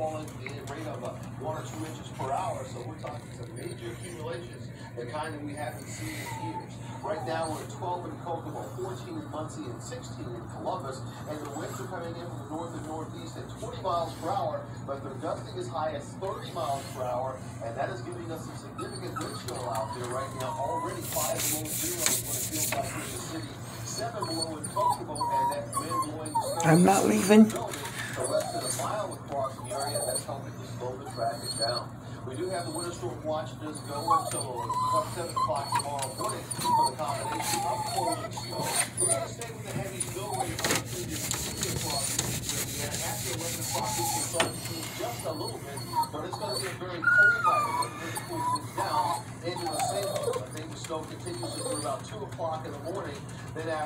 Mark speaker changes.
Speaker 1: falling in a rate of 1 or 2 inches per hour. So we're talking some major accumulations, the kind that we haven't seen in years. Right now we're at 12 in Kokomo, 14 in Muncie, and 16 in Columbus. And the winds are coming in from the north and northeast at 20 miles per hour, but they're gusting as high as 30 miles per hour. And that is giving us some significant wind chill out there right now. Already 5 below zero is what it feels like in the city. 7 below in Kokomo, and that wind blowing
Speaker 2: I'm not leaving.
Speaker 1: to less than a mile across the area. That's helping to slow the traffic down. We do have the winter storm watch does go until 7 o'clock tomorrow morning for the combination of cold and snow. We're going to stay with the heavy snow rates until you see across the area. After 11 o'clock, we will start to cool just a little bit, but it's going to be a very cold night. We're going to cool things down into the same. I think the snow continues until about 2 o'clock in the morning. Then after